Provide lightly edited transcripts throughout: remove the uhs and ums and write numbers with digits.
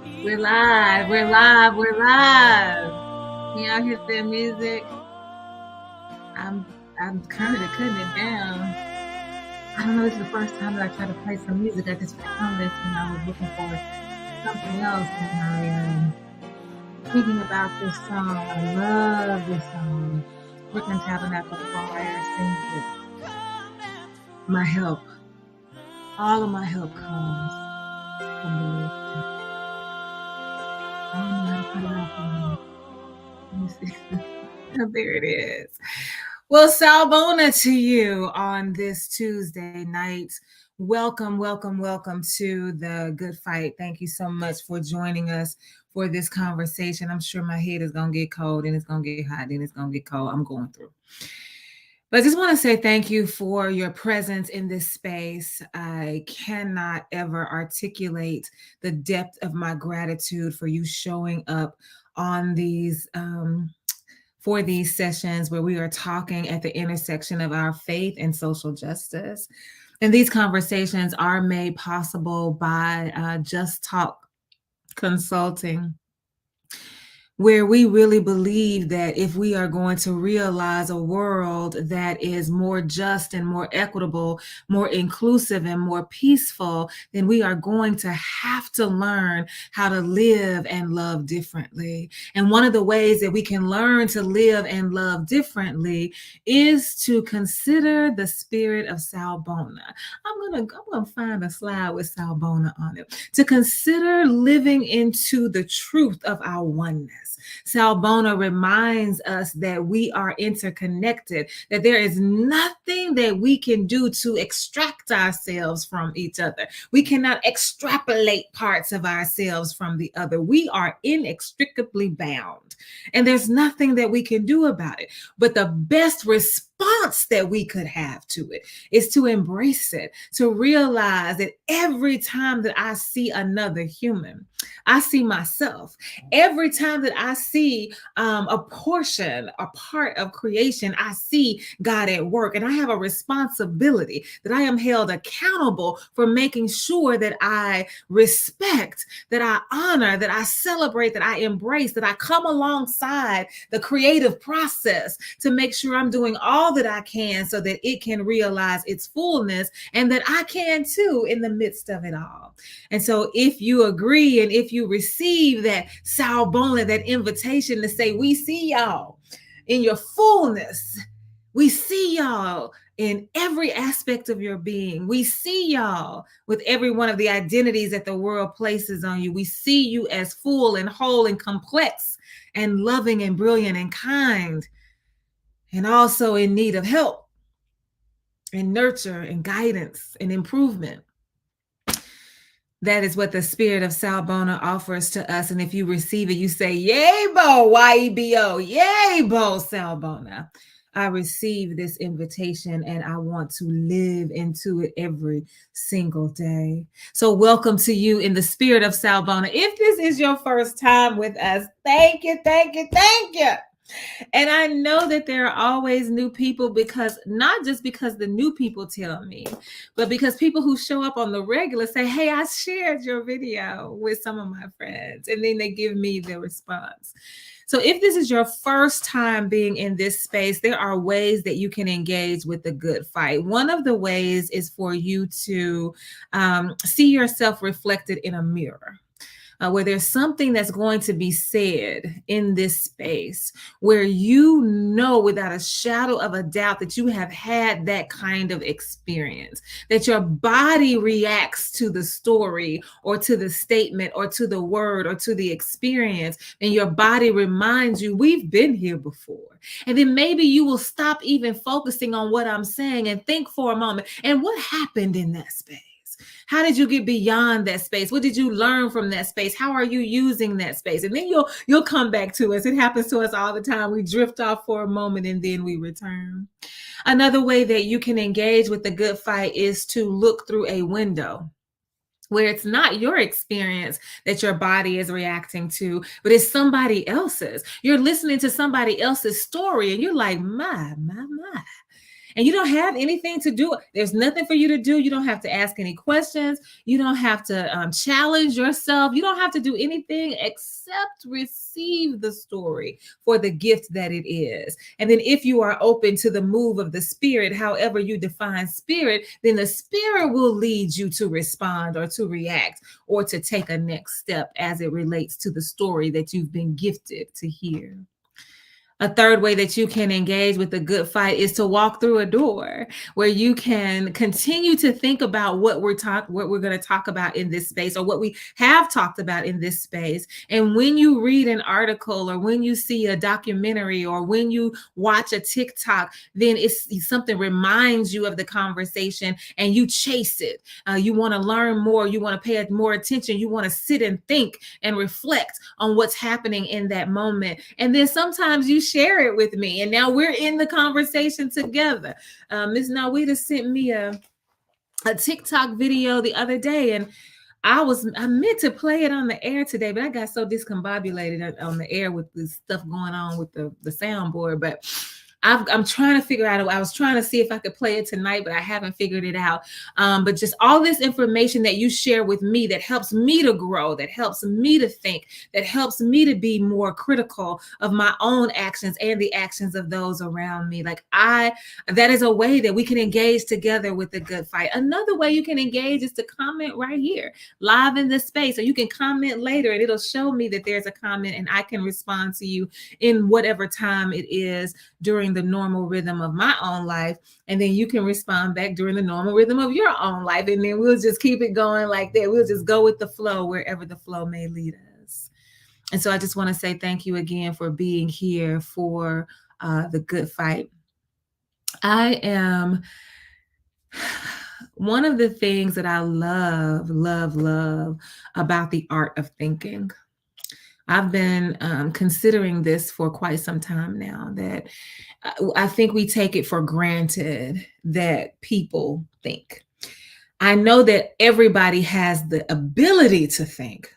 We're live. We're live. We're live. Can y'all hear the music? I'm currently cutting it down. I don't know. This is the first time that I try to play some music. I just found this when I was looking for something else, and I thinking about this song. I love this song. Brooklyn Tabernacle Choir sings it. My help, all of my help comes from the Lord. I don't know how to cut it off. Let me see. There it is. Well, Sawubona to you on this Tuesday night. Welcome, welcome, welcome to the Good Fight. Thank you so much for joining us for this conversation. I'm sure my head is going to get cold and it's going to get hot and it's going to get cold. I'm going through. But I just want to say thank you for your presence in this space. I cannot ever articulate the depth of my gratitude for you showing up on these for these sessions where we are talking at the intersection of our faith and social justice. And these conversations are made possible by Just Talk Consulting, where we really believe that if we are going to realize a world that is more just and more equitable, more inclusive and more peaceful, then we are going to have to learn how to live and love differently. And one of the ways that we can learn to live and love differently is to consider the spirit of Sawubona. I'm gonna find a slide with Sawubona on it. To consider living into the truth of our oneness. Sawubona reminds us that we are interconnected, that there is nothing that we can do to extract ourselves from each other. We cannot extrapolate parts of ourselves from the other. We are inextricably bound, and there's nothing that we can do about it. But the best response that we could have to it is to embrace it, to realize that every time that I see another human, I see myself. Every time that I see a portion, a part of creation, I see God at work. And I have a responsibility that I am held accountable for making sure that I respect, that I honor, that I celebrate, that I embrace, that I come alongside the creative process to make sure I'm doing all that I can so that it can realize its fullness and that I can too in the midst of it all. And so if you agree and if you receive that Sawubona, that invitation to say, we see y'all in your fullness. We see y'all in every aspect of your being. We see y'all with every one of the identities that the world places on you. We see you as full and whole and complex and loving and brilliant and kind, and also in need of help and nurture and guidance and improvement. That is what the spirit of Sawubona offers to us. And if you receive it, you say, yay, bo, Y-E-B-O, yay, bo, Sawubona. I receive this invitation and I want to live into it every single day. So welcome to you in the spirit of Sawubona. If this is your first time with us, thank you, thank you, thank you. And I know that there are always new people, because not just because the new people tell me, but because people who show up on the regular say, hey, I shared your video with some of my friends, and then they give me the response. So if this is your first time being in this space, there are ways that you can engage with the good fight. One of the ways is for you to see yourself reflected in a mirror. Where there's something that's going to be said in this space where you know without a shadow of a doubt that you have had that kind of experience, that your body reacts to the story or to the statement or to the word or to the experience, and your body reminds you, we've been here before. And then maybe you will stop even focusing on what I'm saying and think for a moment, and what happened in that space? How did you get beyond that space? What did you learn from that space? How are you using that space? And then you'll come back to us. It happens to us all the time. We drift off for a moment and then we return. Another way that you can engage with the good fight is to look through a window where it's not your experience that your body is reacting to, but it's somebody else's. You're listening to somebody else's story and you're like, my. And you don't have anything to do. There's nothing for you to do. You don't have to ask any questions. You don't have to challenge yourself. You don't have to do anything except receive the story for the gift that it is. And then if you are open to the move of the spirit, however you define spirit, then the spirit will lead you to respond or to react or to take a next step as it relates to the story that you've been gifted to hear. A third way that you can engage with the good fight is to walk through a door where you can continue to think about what we're going to talk about in this space, or what we have talked about in this space. And when you read an article, or when you see a documentary, or when you watch a TikTok, then it's something reminds you of the conversation and you chase it. You want to learn more. You want to pay more attention. You want to sit and think and reflect on what's happening in that moment. And then sometimes you share it with me, and now we're in the conversation together. Miss Nawita sent me a TikTok video the other day, and I meant to play it on the air today, but I got so discombobulated on the air with this stuff going on with the soundboard. But I'm trying to figure out. I was trying to see if I could play it tonight, but I haven't figured it out. But just all this information that you share with me that helps me to grow, that helps me to think, that helps me to be more critical of my own actions and the actions of those around me. That is a way that we can engage together with the good fight. Another way you can engage is to comment right here, live in this space, or you can comment later and it'll show me that there's a comment and I can respond to you in whatever time it is during the normal rhythm of my own life. And then you can respond back during the normal rhythm of your own life. And then we'll just keep it going like that. We'll just go with the flow wherever the flow may lead us. And so I just want to say thank you again for being here for the good fight. One of the things that I love about the art of thinking. I've been considering this for quite some time now, that I think we take it for granted that people think. I know that everybody has the ability to think.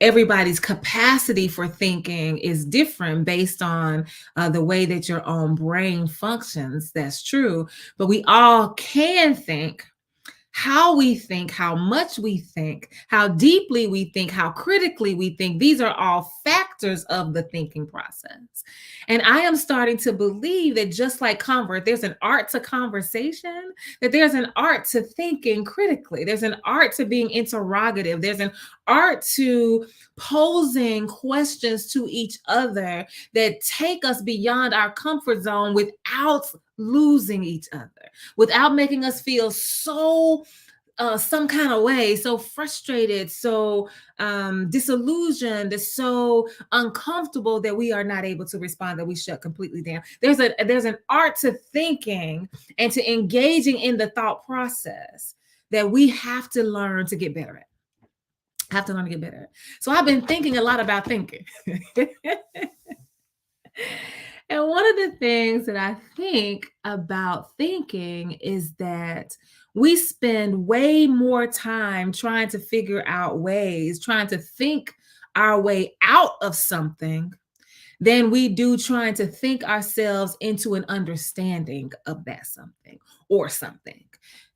Everybody's capacity for thinking is different based on the way that your own brain functions. That's true. But we all can think. How we think, how much we think, how deeply we think, how critically we think, these are all factors of the thinking process. And I am starting to believe that just like there's an art to conversation, that there's an art to thinking critically. There's an art to being interrogative. There's an art to posing questions to each other that take us beyond our comfort zone without losing each other, without making us feel so some kind of way, so frustrated, so disillusioned, so uncomfortable that we are not able to respond, that we shut completely down. There's an art to thinking and to engaging in the thought process that we have to learn to get better at. So I've been thinking a lot about thinking. And one of the things that I think about thinking is that we spend way more time trying to figure out ways, trying to think our way out of something than we do trying to think ourselves into an understanding of that something or something.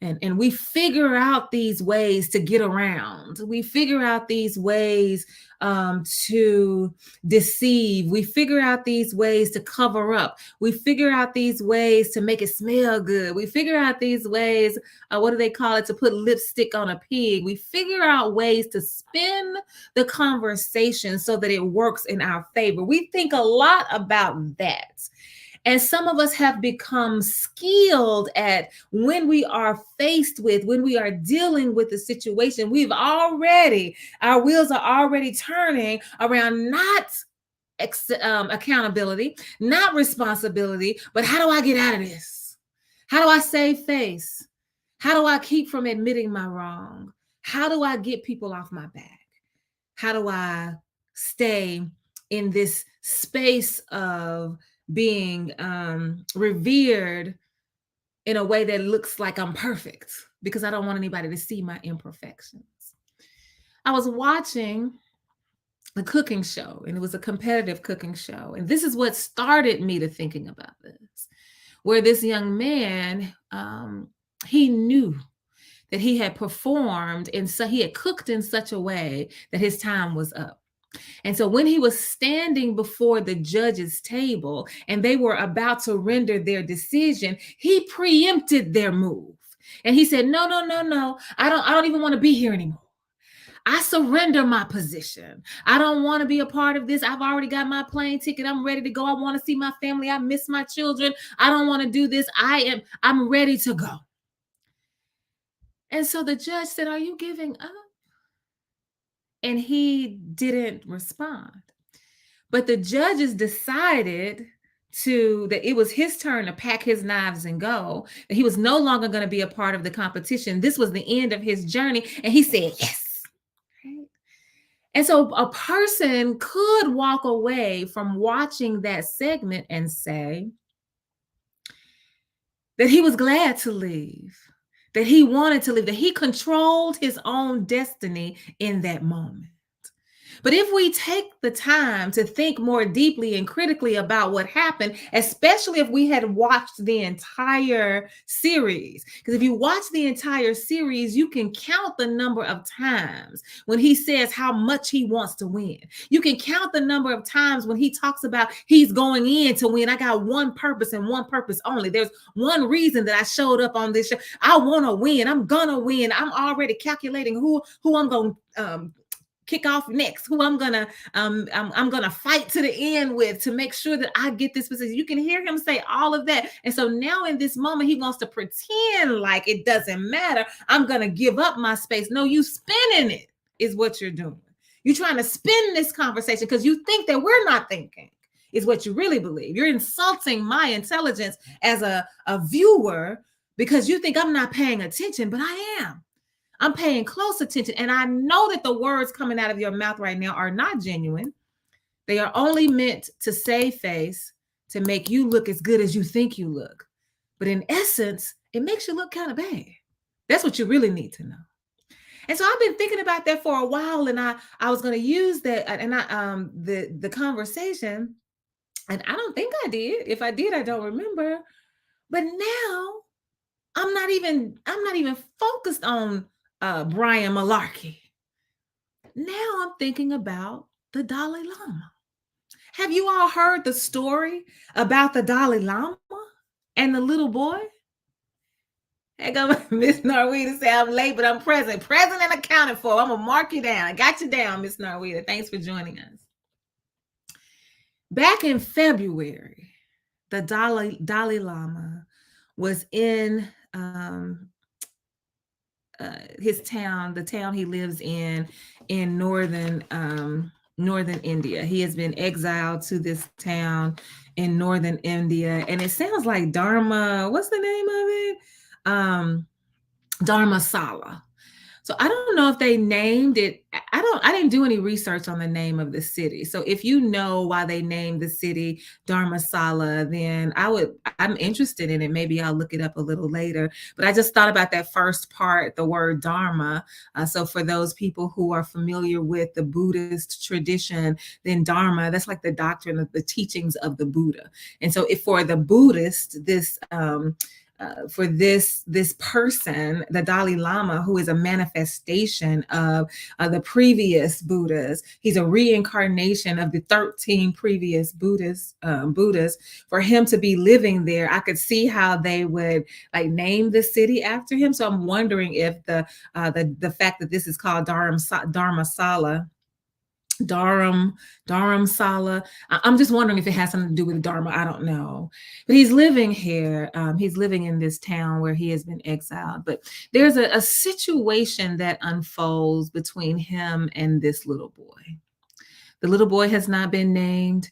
And we figure out these ways to get around. We figure out these ways to deceive. We figure out these ways to cover up. We figure out these ways to make it smell good. We figure out these ways, what do they call it, to put lipstick on a pig. We figure out ways to spin the conversation so that it works in our favor. We think a lot about that. And some of us have become skilled at when we are dealing with the situation, our wheels are already turning around not accountability, not responsibility, but how do I get out of this? How do I save face? How do I keep from admitting my wrong? How do I get people off my back? How do I stay in this space of being revered in a way that looks like I'm perfect, because I don't want anybody to see my imperfections? I was watching a cooking show, and it was a competitive cooking show. And this is what started me to thinking about this. where this young man, he knew that he had performed and so he had cooked in such a way that his time was up. And so when he was standing before the judge's table and they were about to render their decision, he preempted their move. And he said, "No, no, no, no. I don't even want to be here anymore. I surrender my position. I don't want to be a part of this. I've already got my plane ticket. I'm ready to go. I want to see my family. I miss my children. I don't want to do this. I'm ready to go." And so the judge said, "Are you giving up?" And he didn't respond. But the judges decided that it was his turn to pack his knives and go, that he was no longer going to be a part of the competition. This was the end of his journey. And he said, yes. Right? And so a person could walk away from watching that segment and say that he was glad to leave, that he wanted to leave, that he controlled his own destiny in that moment. But if we take the time to think more deeply and critically about what happened, especially if we had watched the entire series, because if you watch the entire series, you can count the number of times when he says how much he wants to win. You can count the number of times when he talks about he's going in to win. I got one purpose and one purpose only. There's one reason that I showed up on this show. I want to win. I'm gonna win. I'm already calculating who I'm going to kick off next, who I'm gonna fight to the end with to make sure that I get this position. You can hear him say all of that. And so now in this moment, he wants to pretend like it doesn't matter. I'm gonna give up my space. No, you spinning it is what you're doing. You're trying to spin this conversation because you think that we're not thinking is what you really believe. You're insulting my intelligence as a viewer because you think I'm not paying attention, but I am. I'm paying close attention. And I know that the words coming out of your mouth right now are not genuine. They are only meant to save face, to make you look as good as you think you look. But in essence, it makes you look kind of bad. That's what you really need to know. And so I've been thinking about that for a while, and I was going to use that and the conversation, and I don't think I did. If I did, I don't remember. But now I'm not even focused on Brian Malarkey. Now I'm thinking about the Dalai Lama. Have you all heard the story about the Dalai Lama and the little boy? Hey, go Miss Norweeda say I'm late, but I'm present. Present and accounted for. I'm gonna mark you down. I got you down, Miss Norweeda. Thanks for joining us. Back in February, the Dalai Lama was in his town, the town he lives in northern India. He has been exiled to this town in northern India, and it sounds like Dharma. What's the name of it? Dharmasala. So I don't know if they named it. I didn't do any research on the name of the city. So if you know why they named the city Dharmasala, then I'm interested in it. Maybe I'll look it up a little later. But I just thought about that first part, the word Dharma. So for those people who are familiar with the Buddhist tradition, then Dharma, that's like the doctrine of the teachings of the Buddha. And so if for the Buddhist, for this person, the Dalai Lama, who is a manifestation of the previous Buddhas, he's a reincarnation of the 13 previous Buddhas. For him to be living there, I could see how they would like name the city after him. So I'm wondering if the fact that this is called Dharmasala. Dharamsala. I'm just wondering if it has something to do with Dharma. I don't know. But he's living here. He's living in this town where he has been exiled. But there's a situation that unfolds between him and this little boy. The little boy has not been named.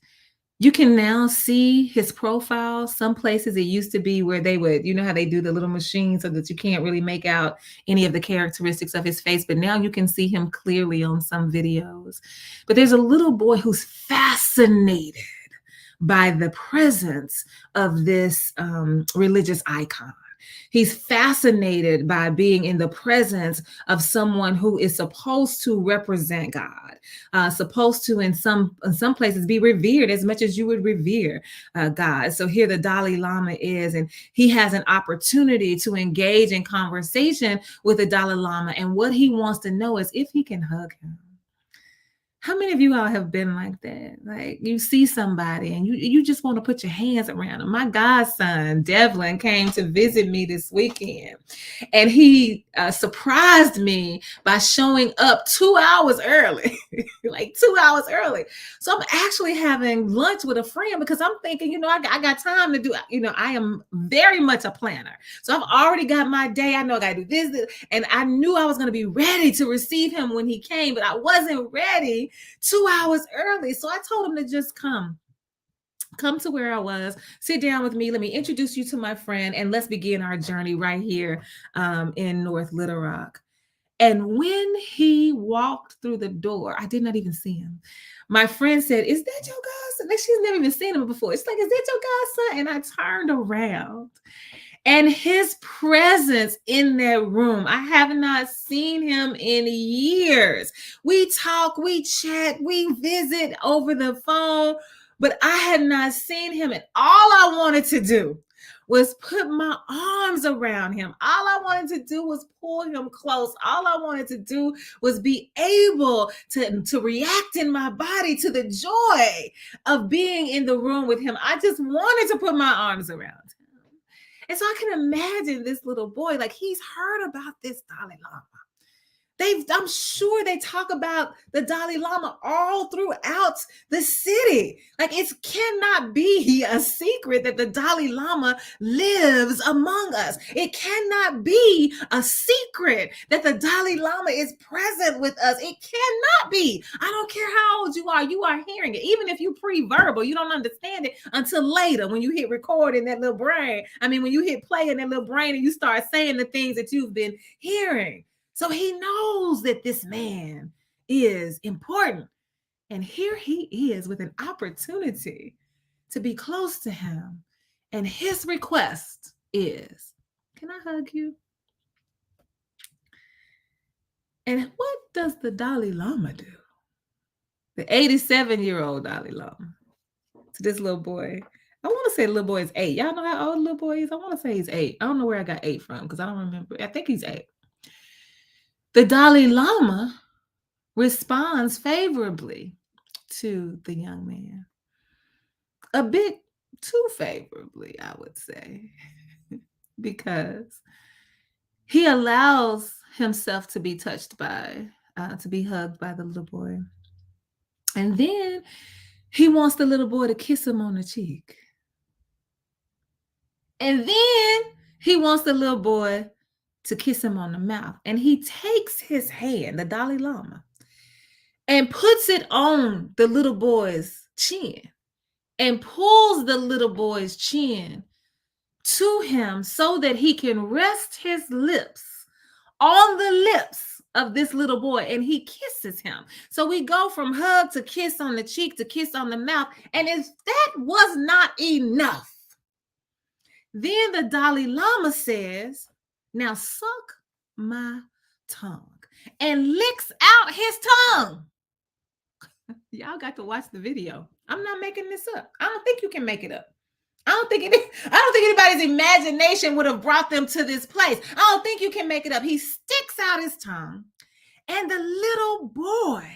You can now see his profile. Some places it used to be where they would, you know how they do the little machine so that you can't really make out any of the characteristics of his face. But now you can see him clearly on some videos. But there's a little boy who's fascinated by the presence of this religious icon. He's fascinated by being in the presence of someone who is supposed to represent God, supposed to in some places be revered as much as you would revere God. So here the Dalai Lama is, and he has an opportunity to engage in conversation with the Dalai Lama. And what he wants to know is if he can hug him. How many of you all have been like that? Like you see somebody and you just want to put your hands around them. My godson, Devlin, came to visit me this weekend, and he surprised me by showing up 2 hours early, like 2 hours early. So I'm actually having lunch with a friend because I'm thinking, I got time to do, I am very much a planner. So I've already got my day. I know I got to do this, and I knew I was going to be ready to receive him when he came, but I wasn't ready 2 hours early. So I told him to just come to where I was, sit down with me. Let me introduce you to my friend, and let's begin our journey right here in North Little Rock. And when he walked through the door, I did not even see him. My friend said, "Is that your godson?" Like she's never even seen him before. It's like, "Is that your godson?" And I turned around. And his presence in that room, I have not seen him in years. We talk, we chat, we visit over the phone, but I had not seen him. And all I wanted to do was put my arms around him. All I wanted to do was pull him close. All I wanted to do was be able to react in my body to the joy of being in the room with him. I just wanted to put my arms around him. And so I can imagine this little boy, like he's heard about this Dalai Lama. I'm sure they talk about the Dalai Lama all throughout the city. Like it cannot be a secret that the Dalai Lama lives among us. It cannot be a secret that the Dalai Lama is present with us. It cannot be. I don't care how old you are hearing it. Even if you pre-verbal, you don't understand it until later when you hit record in that little brain. I mean, when you hit play in that little brain and you start saying the things that you've been hearing. So he knows that this man is important. And here he is with an opportunity to be close to him. And his request is, "Can I hug you?" And what does the Dalai Lama do? The 87-year-old Dalai Lama to this little boy. I want to say the little boy is 8. Y'all know how old the little boy is? I want to say he's 8. I don't know where I got 8 from because I don't remember. I think he's 8. The Dalai Lama responds favorably to the young man. A bit too favorably, I would say, because he allows himself to be touched by, to be hugged by the little boy. And then he wants the little boy to kiss him on the cheek. And then he wants the little boy to kiss him on the mouth. And he takes his hand, the Dalai Lama, and puts it on the little boy's chin and pulls the little boy's chin to him so that he can rest his lips on the lips of this little boy, and he kisses him. So we go from hug to kiss on the cheek to kiss on the mouth. And if that was not enough, then the Dalai Lama says, "Now suck my tongue," and licks out his tongue. Y'all got to watch the video. I'm not making this up. I don't think you can make it up. I don't think anybody's imagination would have brought them to this place. I don't think you can make it up. He sticks out his tongue, and the little boy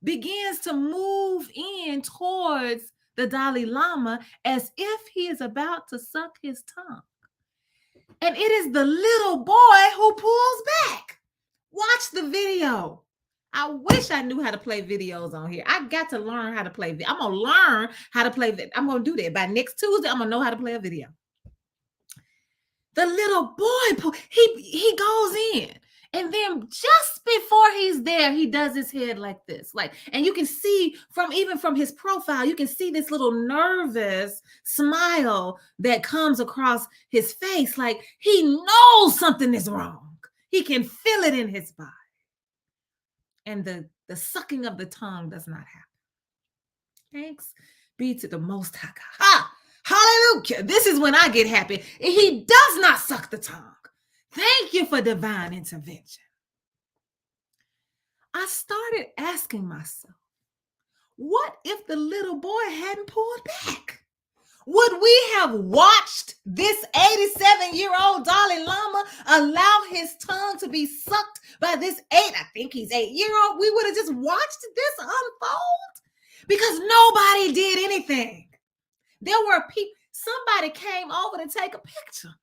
begins to move in towards the Dalai Lama as if he is about to suck his tongue. And it is the little boy who pulls back. Watch the video. I wish I knew how to play videos on here. I got to learn how to play. I'm going to learn how to play. I'm going to do that. By next Tuesday, I'm going to know how to play a video. The little boy, he goes in. And then just before he's there, he does his head like this. And you can see even from his profile, you can see this little nervous smile that comes across his face. Like he knows something is wrong. He can feel it in his body. And the sucking of the tongue does not happen. Thanks be to the Most High God. Hallelujah. This is when I get happy. He does not suck the tongue. Thank you for divine intervention. I started asking myself, what if the little boy hadn't pulled back? Would we have watched this 87-year-old Dalai Lama allow his tongue to be sucked by this I think he's 8-year-old? We would have just watched this unfold because nobody did anything. There were people, somebody came over to take a picture.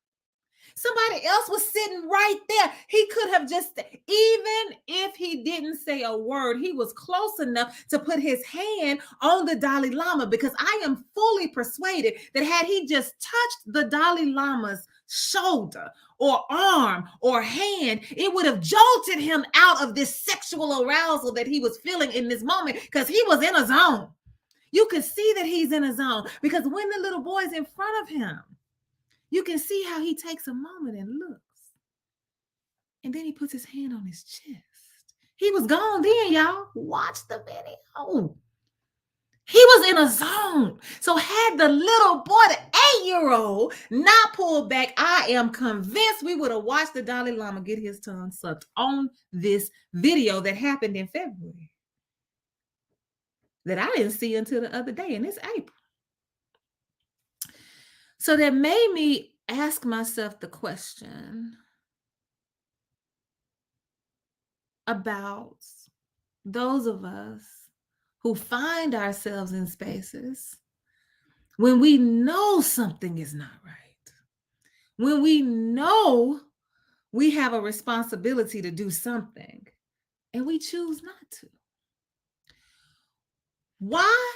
Somebody else was sitting right there. He could have just, even if he didn't say a word, he was close enough to put his hand on the Dalai Lama, because I am fully persuaded that had he just touched the Dalai Lama's shoulder or arm or hand, it would have jolted him out of this sexual arousal that he was feeling in this moment, because he was in a zone. You can see that he's in a zone, because when the little boy's in front of him, you can see how he takes a moment and looks. And then he puts his hand on his chest. He was gone then, y'all. Watch the video. He was in a zone. So had the little boy, the 8-year-old, not pulled back, I am convinced we would have watched the Dalai Lama get his tongue sucked on this video that happened in February, that I didn't see until the other day, and it's April. So that made me ask myself the question about those of us who find ourselves in spaces when we know something is not right, when we know we have a responsibility to do something and we choose not to. Why?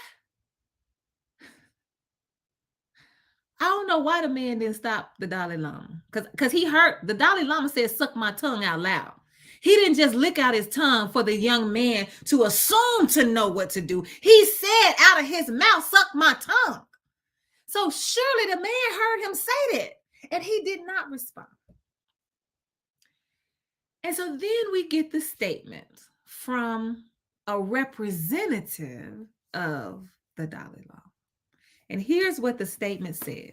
I don't know why the man didn't stop the Dalai Lama, because he heard the Dalai Lama said, "Suck my tongue," out loud. He didn't just lick out his tongue for the young man to assume to know what to do. He said out of his mouth, "Suck my tongue." So surely the man heard him say that, and he did not respond. And so then we get the statement from a representative of the Dalai Lama. And here's what the statement says.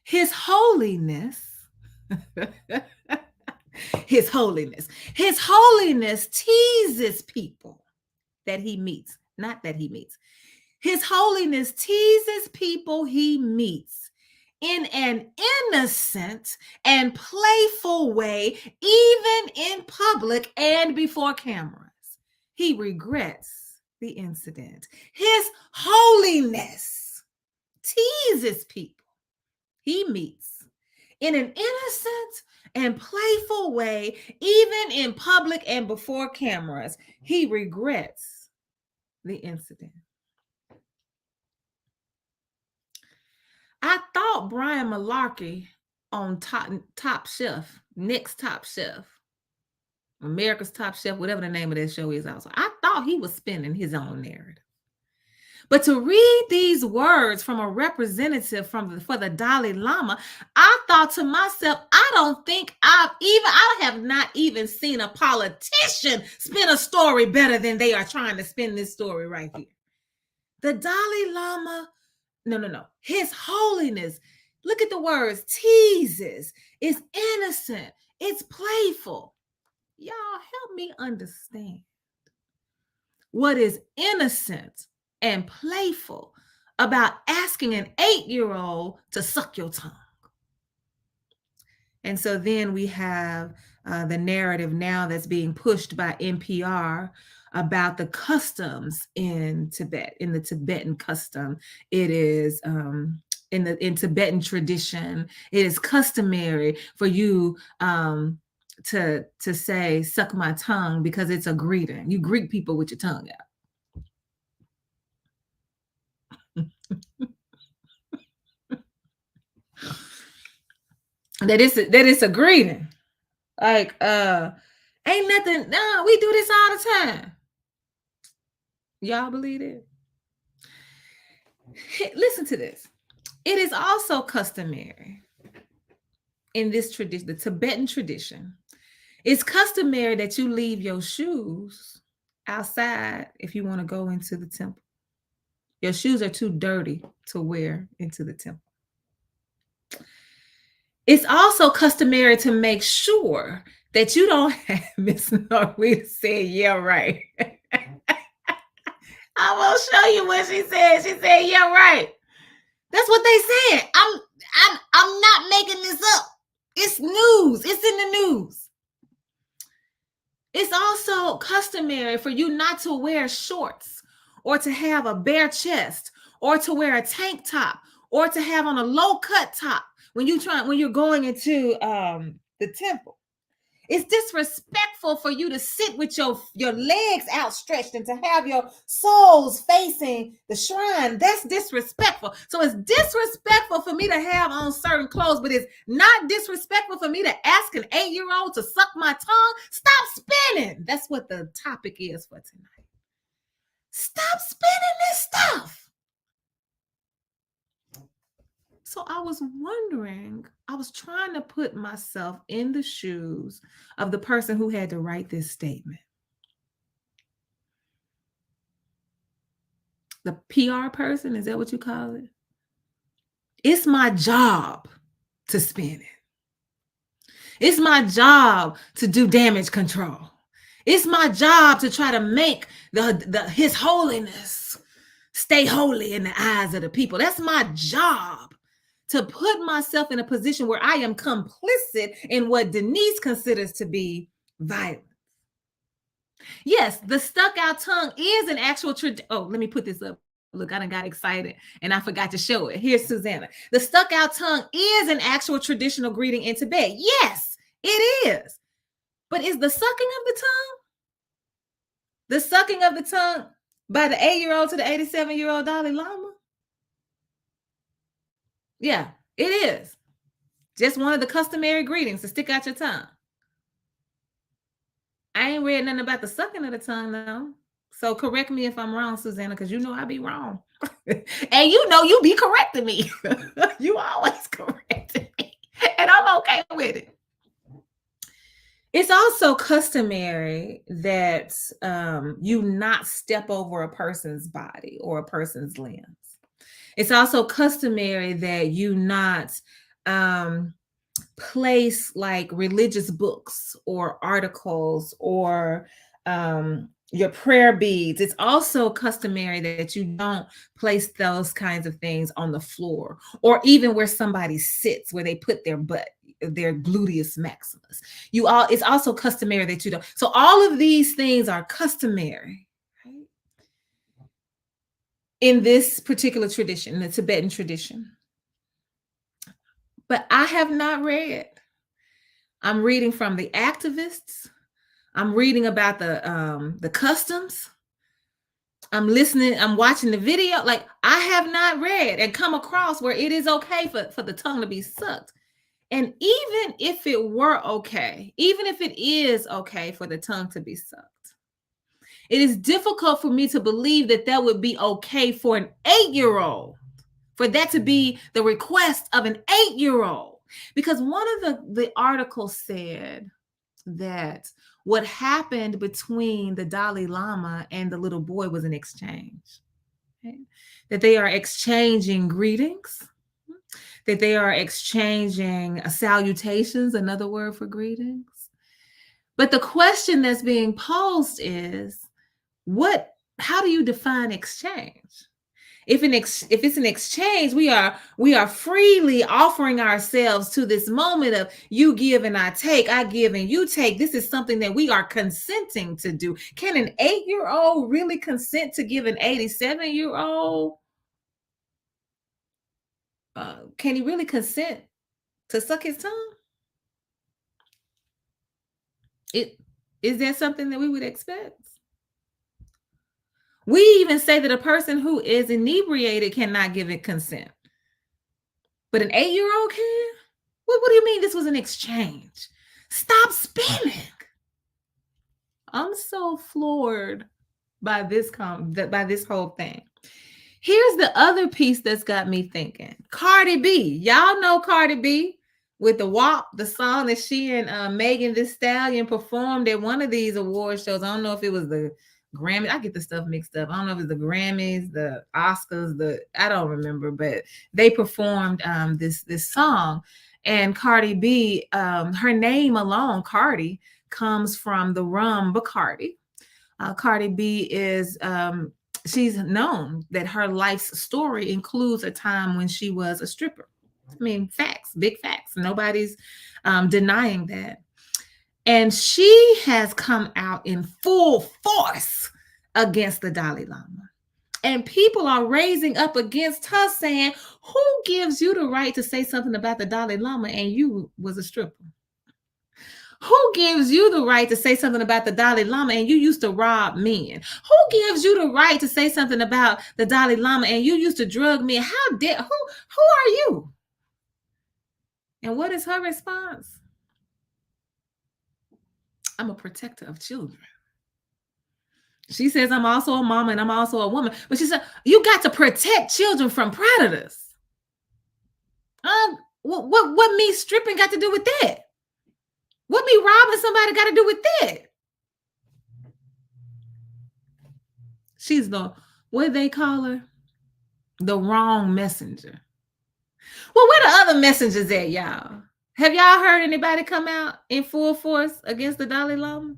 His Holiness, His Holiness teases people that he meets, not that he meets. His Holiness teases people he meets in an innocent and playful way, even in public and before cameras. He regrets the incident. His Holiness teases people he meets in an innocent and playful way, even in public and before cameras. He regrets the incident. I thought Brian Malarkey on Top Chef, Nick's Top Chef, America's Top Chef, whatever the name of that show is also, I thought he was spinning his own narrative. But to read these words from a representative for the Dalai Lama, I thought to myself, I have not even seen a politician spin a story better than they are trying to spin this story right here. The Dalai Lama, no. His Holiness, look at the words, teases, it's innocent, it's playful. Y'all help me understand what is innocent and playful about asking an 8-year-old to suck your tongue. And so then we have the narrative now that's being pushed by NPR about the customs in Tibet. In the Tibetan custom, it is in Tibetan tradition, it is customary for you to say "suck my tongue" because it's a greeting. You greet people with your tongue out. that is a greeting. Like ain't nothing. No, we do this all the time. Y'all believe it? Listen to this. It is also customary in this tradition, the Tibetan tradition. It's customary that you leave your shoes outside if you want to go into the temple. Your shoes are too dirty to wear into the temple. It's also customary to make sure that you don't have Miss Norita said, yeah, right. I will show you what she said. She said, yeah, right. That's what they said. I'm not making this up. It's news. It's in the news. It's also customary for you not to wear shorts or to have a bare chest or to wear a tank top or to have on a low cut top when you're going into the temple. It's disrespectful for you to sit with your legs outstretched and to have your soles facing the shrine. That's disrespectful. So it's disrespectful for me to have on certain clothes, but it's not disrespectful for me to ask an 8-year-old to suck my tongue. Stop spinning. That's what the topic is for tonight. Stop spinning this stuff. So I was wondering, I was trying to put myself in the shoes of the person who had to write this statement. The PR person, is that what you call it? It's my job to spin it. It's my job to do damage control. It's my job to try to make His Holiness stay holy in the eyes of the people. That's my job. To put myself in a position where I am complicit in what Denise considers to be violence. Yes, the stuck out tongue is an actual tradition. Oh, let me put this up. Look, I done got excited and I forgot to show it. Here's Susanna. The stuck out tongue is an actual traditional greeting in Tibet. Yes, it is. But is the sucking of the tongue by the 8-year-old to the 87-year-old Dalai Lama? Yeah, it is. Just one of the customary greetings to stick out your tongue. I ain't read nothing about the sucking of the tongue, though. So correct me if I'm wrong, Susanna, because you know I be wrong. And you know you be correcting me. You always correcting me. And I'm okay with it. It's also customary that you not step over a person's body or a person's limbs. It's also customary that you not place like religious books or articles or your prayer beads. It's also customary that you don't place those kinds of things on the floor or even where somebody sits, where they put their butt, their gluteus maximus. It's also customary that you don't. So all of these things are customary, right? In this particular tradition, the Tibetan tradition. But I have not read. I'm reading from the activists. I'm reading about the customs. I'm listening. I'm watching the video. Like, I have not read and come across where it is okay for the tongue to be sucked. And even if it were okay, even if it is okay for the tongue to be sucked, it is difficult for me to believe that that would be okay for an 8-year-old, for that to be the request of an 8-year-old. Because one of the articles said that what happened between the Dalai Lama and the little boy was an exchange. Okay? That they are exchanging greetings, that they are exchanging salutations, another word for greetings. But the question that's being posed is, how do you define exchange? If it's an exchange, we are freely offering ourselves to this moment of you give and I take, I give and you take. This is something that we are consenting to do. Can an 8-year-old really consent to give an 87-year-old? Can he really consent to suck his tongue? Is that something that we would expect? We even say that a person who is inebriated cannot give it consent. But an 8-year-old can? What do you mean this was an exchange? Stop spinning. I'm so floored by this whole thing. Here's the other piece that's got me thinking. Cardi B. Y'all know Cardi B with the WAP, the song that she and Megan Thee Stallion performed at one of these award shows. I don't know if it was the Grammy. I get the stuff mixed up. I don't know if it's the Grammys, the Oscars, I don't remember, but they performed this song. And Cardi B, her name alone, Cardi, comes from the rum Bacardi. Cardi B is she's known that her life's story includes a time when she was a stripper. I mean, facts, big facts. Nobody's denying that. And she has come out in full force against the Dalai Lama. And people are raising up against her saying, who gives you the right to say something about the Dalai Lama and you was a stripper? Who gives you the right to say something about the Dalai Lama and you used to rob men? Who gives you the right to say something about the Dalai Lama and you used to drug men? How dare who are you? And what is her response? I'm a protector of children. She says, I'm also a mama and I'm also a woman. But she said, you got to protect children from predators. What me stripping got to do with that? What me robbing somebody got to do with that? She's what they call her? The wrong messenger. Well, where the other messengers at, y'all? Have y'all heard anybody come out in full force against the Dalai Lama?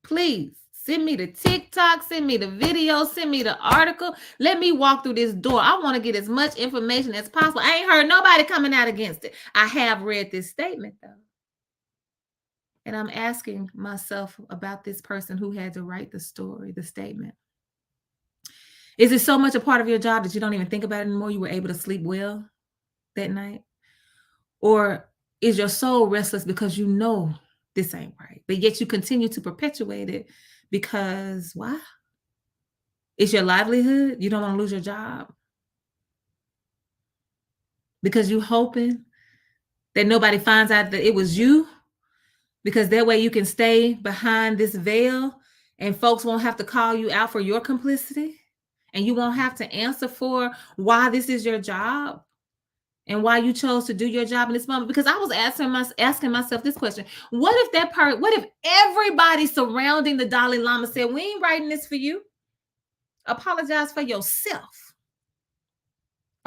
Please send me the TikTok, send me the video, send me the article. Let me walk through this door. I want to get as much information as possible. I ain't heard nobody coming out against it. I have read this statement, though. And I'm asking myself about this person who had to write the story, the statement. Is it so much a part of your job that you don't even think about it anymore? You were able to sleep well that night? Or is your soul restless because you know this ain't right, but yet you continue to perpetuate it because why? It's your livelihood. You don't want to lose your job because you hoping that nobody finds out that it was you, because that way you can stay behind this veil and folks won't have to call you out for your complicity and you won't have to answer for why this is your job and why you chose to do your job in this moment. Because I was asking myself this question: what if everybody surrounding the Dalai Lama said, we ain't writing this for you, apologize for yourself?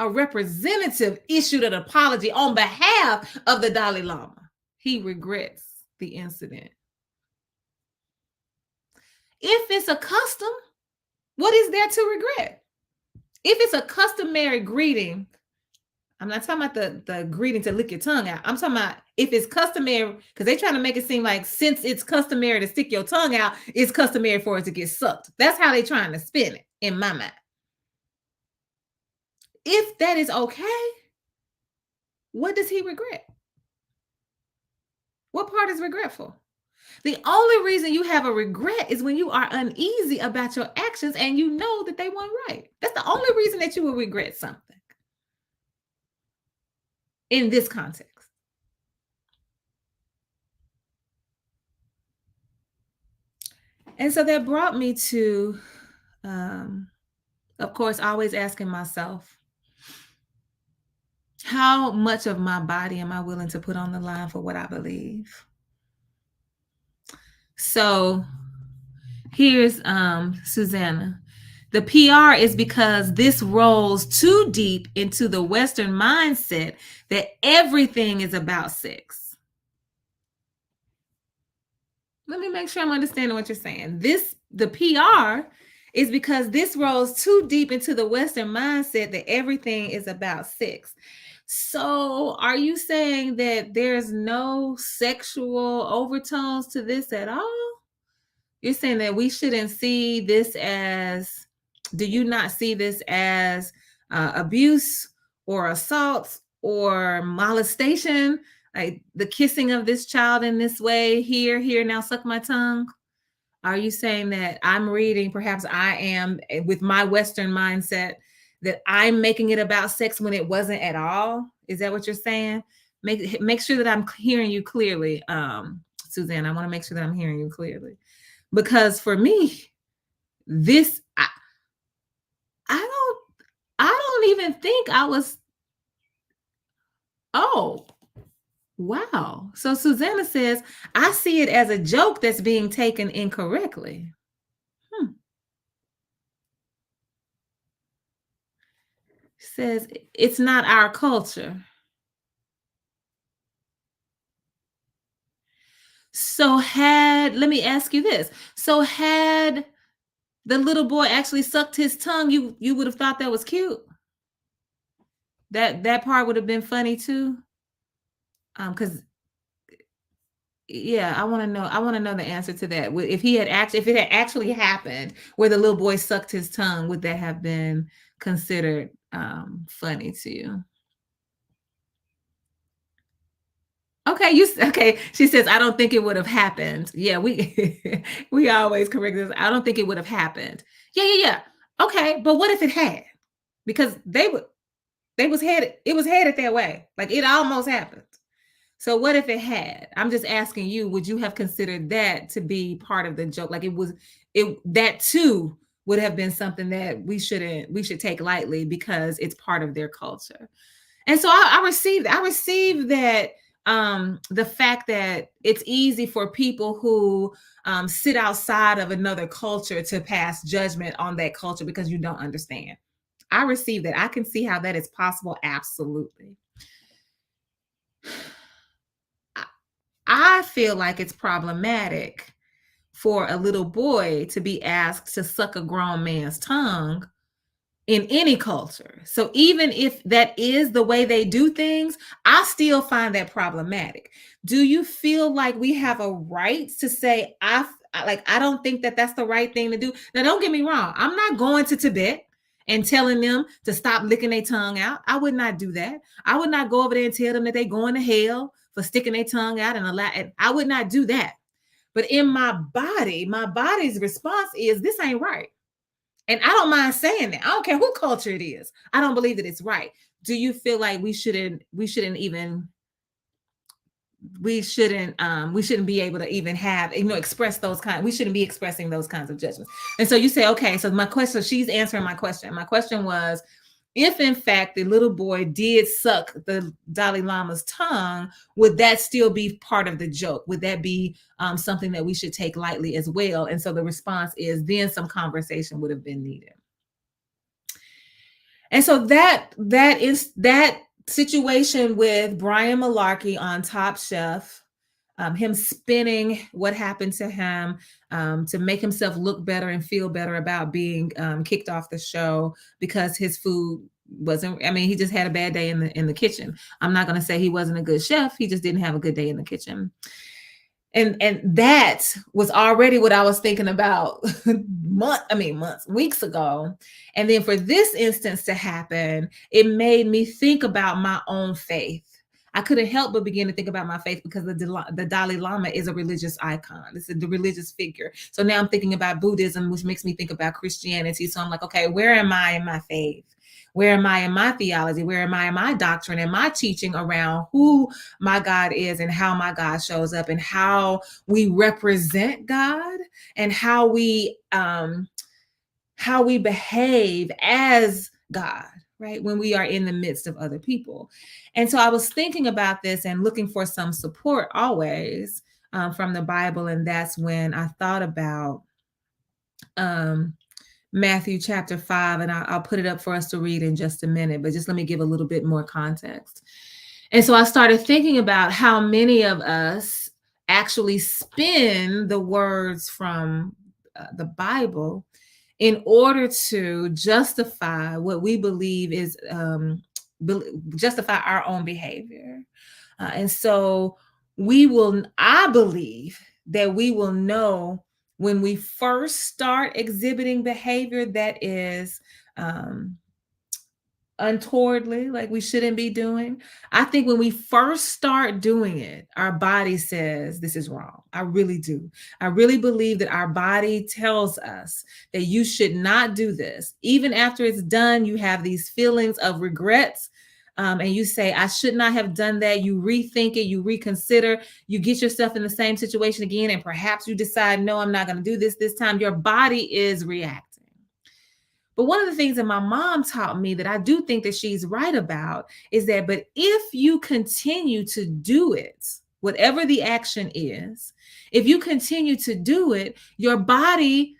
A representative issued an apology on behalf of the Dalai Lama. He regrets the incident. If it's a custom, what is there to regret? If it's a customary greeting, I'm not talking about the greeting to lick your tongue out. I'm talking about if it's customary, because they're trying to make it seem like since it's customary to stick your tongue out, it's customary for it to get sucked. That's how they're trying to spin it in my mind. If that is okay, what does he regret? What part is regretful? The only reason you have a regret is when you are uneasy about your actions and you know that they weren't right. That's the only reason that you will regret something in this context. And so that brought me to, of course, always asking myself, how much of my body am I willing to put on the line for what I believe? So here's Susanna. The PR is because this rolls too deep into the Western mindset that everything is about sex. Let me make sure I'm understanding what you're saying. The PR is because this rolls too deep into the Western mindset that everything is about sex. So are you saying that there's no sexual overtones to this at all? You're saying that we shouldn't see this as, do you not see this as abuse or assault or molestation? Like the kissing of this child in this way, here, now suck my tongue. Are you saying that I'm reading, perhaps I am with my Western mindset, that I'm making it about sex when it wasn't at all? Is that what you're saying? Make sure that I'm hearing you clearly, Suzanne. I want to make sure that I'm hearing you clearly. Because for me, this, I don't even think I was, oh, Wow. So Susanna says, I see it as a joke that's being taken incorrectly. Hmm. Says it's not our culture. So let me ask you this. So had the little boy actually sucked his tongue, you would have thought that was cute. That part would have been funny too. Because yeah, I want to know the answer to that. If it had actually happened where the little boy sucked his tongue, would that have been considered funny to you? Okay, okay. She says, I don't think it would have happened. Yeah, we we always correct this. I don't think it would have happened. Yeah, yeah, yeah. Okay, but what if it had? Because it was headed that way. Like it almost happened. So what if it had? I'm just asking you, would you have considered that to be part of the joke? Like it that too would have been something that we should take lightly because it's part of their culture. And so I received that the fact that it's easy for people who sit outside of another culture to pass judgment on that culture because you don't understand. I receive that. I can see how that is possible. Absolutely. I I feel like it's problematic for a little boy to be asked to suck a grown man's tongue in any culture. So even if that is the way they do things, I still find that problematic. Do you feel like we have a right to say I don't think that that's the right thing to do? Now don't get me wrong. I'm not going to Tibet and telling them to stop licking their tongue out. I would not do that. I would not go over there and tell them that they're going to hell for sticking their tongue out and allow it. I would not do that. But in my body's response is this ain't right. And I don't mind saying that. I don't care who culture it is. I don't believe that it's right. Do you feel like we shouldn't be able to even have, express we shouldn't be expressing those kinds of judgments. And so you say, okay, so my question, she's answering my question. My question was, if in fact the little boy did suck the Dalai Lama's tongue, would that still be part of the joke? Would that be something that we should take lightly as well? And so the response is then some conversation would have been needed. And so that situation with Brian Malarkey on Top Chef, him spinning what happened to him to make himself look better and feel better about being kicked off the show because his food wasn't. I mean, he just had a bad day in the kitchen. I'm not going to say he wasn't a good chef. He just didn't have a good day in the kitchen. And that was already what I was thinking about weeks ago. And then for this instance to happen, it made me think about my own faith. I couldn't help but begin to think about my faith because the Dalai Lama is a religious icon. It's the religious figure. So now I'm thinking about Buddhism, which makes me think about Christianity. So I'm like, okay, where am I in my faith? Where am I in my theology? Where am I in my doctrine and my teaching around who my God is and how my God shows up and how we represent God and how we behave as God, right? When we are in the midst of other people. And so I was thinking about this and looking for some support always from the Bible. And that's when I thought about Matthew chapter 5, and I'll put it up for us to read in just a minute, but just let me give a little bit more context. And so I started thinking about how many of us actually spin the words from the Bible in order to justify what we believe is justify our own behavior. And so I believe that we will know when we first start exhibiting behavior that is untowardly, like we shouldn't be doing. I think when we first start doing it, our body says this is wrong. I really do. I really believe that our body tells us that you should not do this. Even after it's done, you have these feelings of regrets. And you say, I should not have done that. You rethink it, you reconsider, you get yourself in the same situation again, and perhaps you decide, no, I'm not going to do this time. Your body is reacting. But one of the things that my mom taught me that I do think that she's right about is that, but if you continue to do it, whatever the action is, if you continue to do it, your body,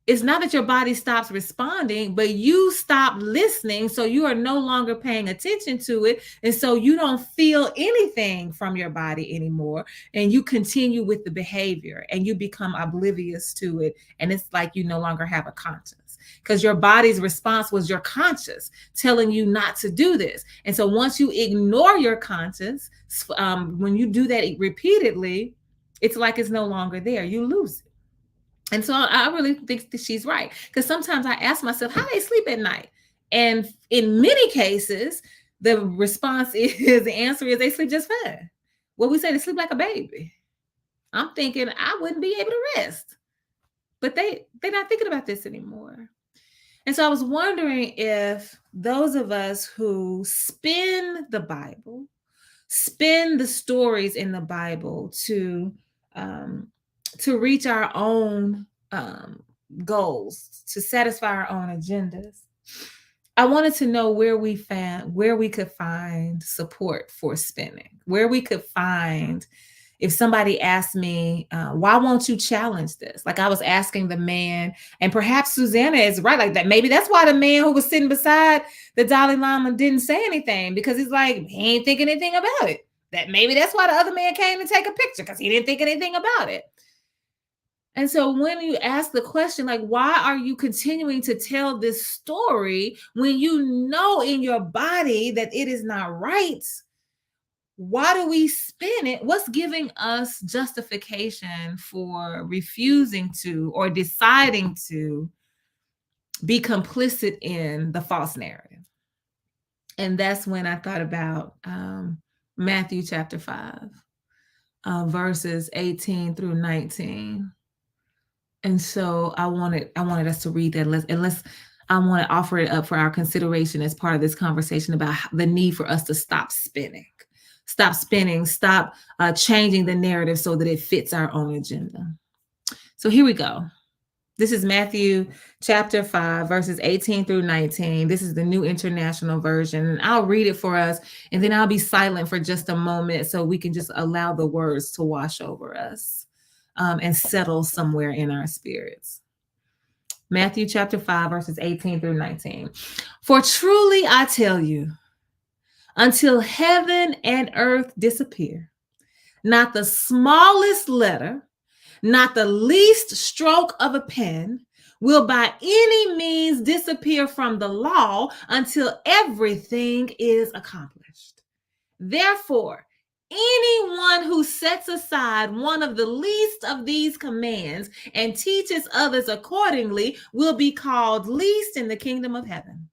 it's not that your body stops responding, but you stop listening. So you are no longer paying attention to it. And so you don't feel anything from your body anymore. And you continue with the behavior and you become oblivious to it. And it's like you no longer have a conscience because your body's response was your conscious telling you not to do this. And so once you ignore your conscience, when you do that repeatedly, it's like it's no longer there. You lose it. And so I really think that she's right. Because sometimes I ask myself, how do they sleep at night? And in many cases, the response is, the answer is they sleep just fine. Well, we say they sleep like a baby. I'm thinking I wouldn't be able to rest. But they're not thinking about this anymore. And so I was wondering if those of us who spin the Bible, spin the stories in the Bible to reach our own goals, to satisfy our own agendas. I wanted to know where we could find support for spinning, where we could find, if somebody asked me, why won't you challenge this? Like I was asking the man, and perhaps Susanna is right, like that. Maybe that's why the man who was sitting beside the Dalai Lama didn't say anything, because he's like, he ain't thinking anything about it. That maybe that's why the other man came to take a picture, because he didn't think anything about it. And so when you ask the question, like, why are you continuing to tell this story when you know in your body that it is not right? Why do we spin it? What's giving us justification for refusing to or deciding to be complicit in the false narrative? And that's when I thought about Matthew chapter 5, verses 18 through 19. And so I wanted us to read that. I want to offer it up for our consideration as part of this conversation about the need for us to stop spinning, stop changing the narrative so that it fits our own agenda. So here we go. This is Matthew chapter 5, verses 18 through 19. This is the New International Version. And I'll read it for us, and then I'll be silent for just a moment so we can just allow the words to wash over us. And settle somewhere in our spirits. Matthew chapter 5, verses 18 through 19. For truly I tell you, until heaven and earth disappear, not the smallest letter, not the least stroke of a pen will by any means disappear from the law until everything is accomplished. Therefore, anyone who sets aside one of the least of these commands and teaches others accordingly will be called least in the kingdom of heaven.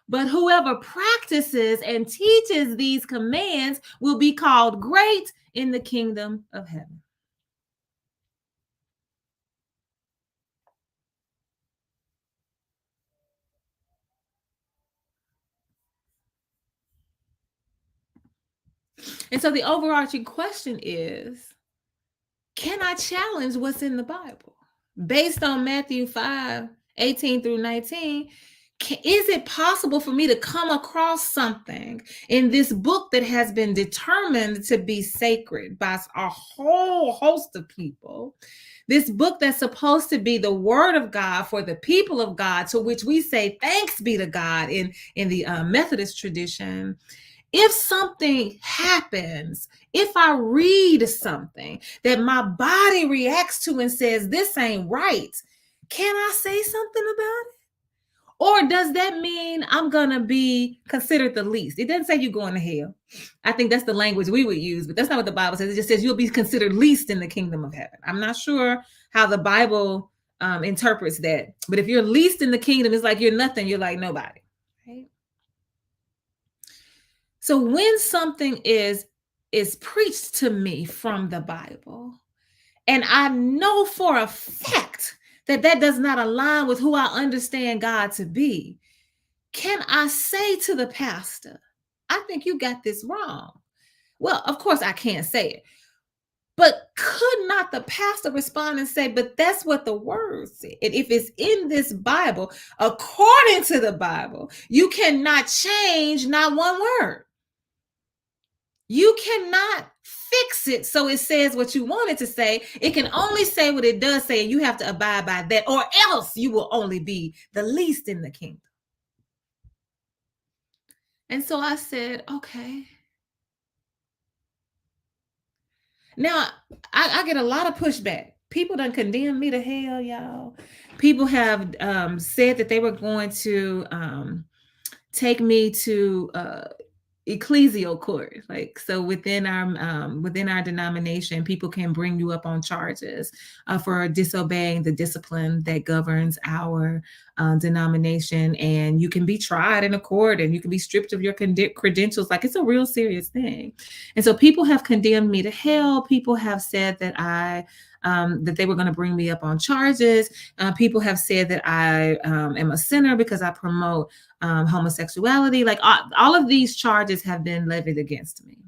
But whoever practices and teaches these commands will be called great in the kingdom of heaven. And so the overarching question is, can I challenge what's in the Bible? Based on Matthew 5, 18 through 19, is it possible for me to come across something in this book that has been determined to be sacred by a whole host of people? This book that's supposed to be the word of God for the people of God, to which we say thanks be to God in the Methodist tradition. If something happens, if I read something that my body reacts to and says, this ain't right, can I say something about it? Or does that mean I'm going to be considered the least? It doesn't say you're going to hell. I think that's the language we would use, but that's not what the Bible says. It just says you'll be considered least in the kingdom of heaven. I'm not sure how the Bible interprets that. But if you're least in the kingdom, it's like you're nothing. You're like nobody. Right? So when something is preached to me from the Bible, and I know for a fact that does not align with who I understand God to be, can I say to the pastor, I think you got this wrong? Well, of course I can't say it. But could not the pastor respond and say, but that's what the word said? And if it's in this Bible, according to the Bible, you cannot change not one word. You cannot fix it so it says what you want it to say. It can only say what it does say, and you have to abide by that, or else you will only be the least in the kingdom. And so I said, okay. Now, I get a lot of pushback. People done condemn me to hell, y'all. People have said that they were going to take me to ecclesial court, like, so within our denomination, people can bring you up on charges for disobeying the discipline that governs our denomination, and you can be tried in a court, and you can be stripped of your credentials. Like, it's a real serious thing. And so people have condemned me to hell. People have said that that they were going to bring me up on charges. People have said that I am a sinner because I promote homosexuality. Like, all of these charges have been levied against me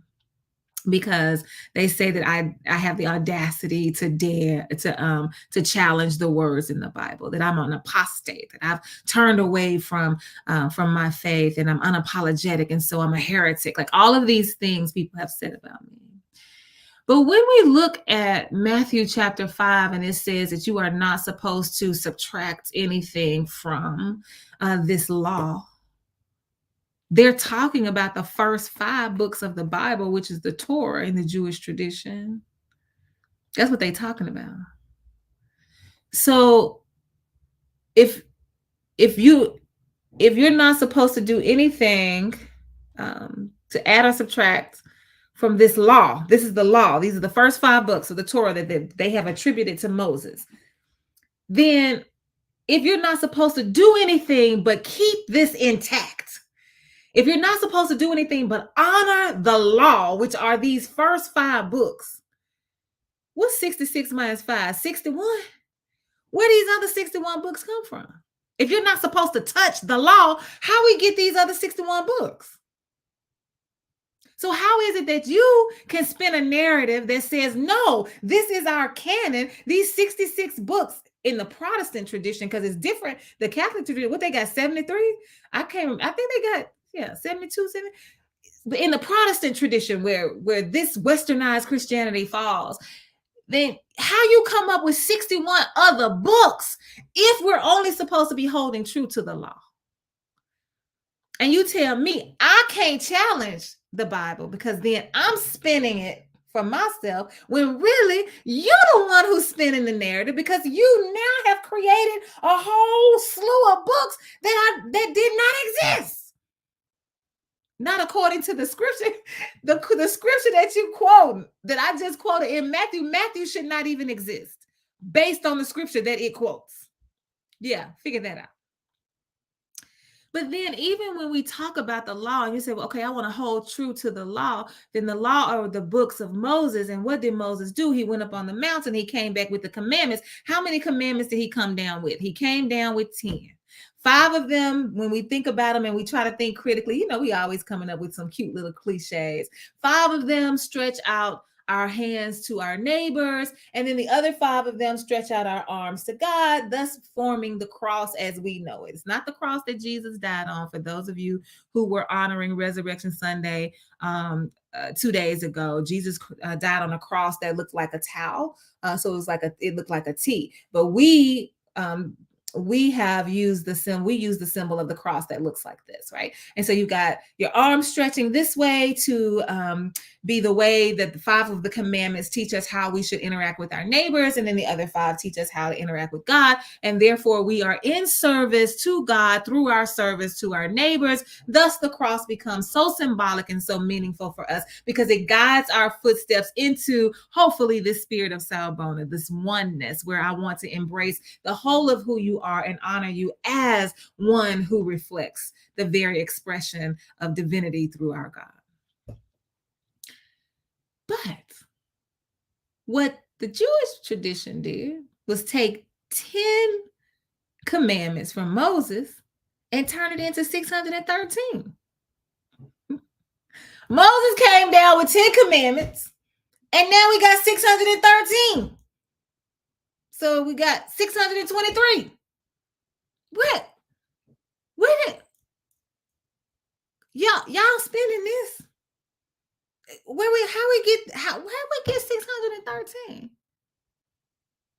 because they say that I have the audacity to dare to challenge the words in the Bible, that I'm an apostate, that I've turned away from my faith, and I'm unapologetic, and so I'm a heretic. Like, all of these things people have said about me. But when we look at Matthew chapter 5, and it says that you are not supposed to subtract anything from this law, they're talking about the first 5 books of the Bible, which is the Torah in the Jewish tradition. That's what they're talking about. So if you're not supposed to do anything to add or subtract from this law, this is the law, these are the first 5 books of the Torah that they have attributed to Moses, then if you're not supposed to do anything but keep this intact, if you're not supposed to do anything but honor the law, which are these first 5 books, what's 66 minus 5? 61? Where these other 61 books come from? If you're not supposed to touch the law, how we get these other 61 books? So how is it that you can spin a narrative that says, no, this is our canon, these 66 books in the Protestant tradition, because it's different. The Catholic tradition, what they got, 73? I think they got, 72, 70. But in the Protestant tradition, where this westernized Christianity falls, then how you come up with 61 other books if we're only supposed to be holding true to the law? And you tell me I can't challenge the Bible because then I'm spinning it for myself, when really you're the one who's spinning the narrative, because you now have created a whole slew of books that did not exist. Not according to the scripture. The scripture that you quote, that I just quoted in Matthew should not even exist based on the scripture that it quotes. Yeah, figure that out. But then even when we talk about the law, and you say, well, okay, I want to hold true to the law, then the law are the books of Moses. And what did Moses do? He went up on the mountain. He came back with the commandments. How many commandments did he come down with? He came down with 10. 5 of them, when we think about them and we try to think critically, we always coming up with some cute little cliches. 5 of them stretch out our hands to our neighbors, and then the other 5 of them stretch out our arms to God, thus forming the cross as we know it. It's not the cross that Jesus died on, for those of you who were honoring Resurrection Sunday 2 days ago. Jesus died on a cross that looked like a towel, so it looked like a T. But we have used the symbol of the cross that looks like this, right? And so you got your arms stretching this way to be the way that the 5 of the commandments teach us how we should interact with our neighbors, and then the other 5 teach us how to interact with God. And therefore we are in service to God through our service to our neighbors. Thus the cross becomes so symbolic and so meaningful for us, because it guides our footsteps into, hopefully, this spirit of Sawubona, this oneness, where I want to embrace the whole of who you are and honor you as one who reflects the very expression of divinity through our God. But what the Jewish tradition did was take 10 commandments from Moses and turn it into 613. Moses came down with 10 commandments. And now we got 613. So we got 623. What? Where y'all spending this? How we get 613?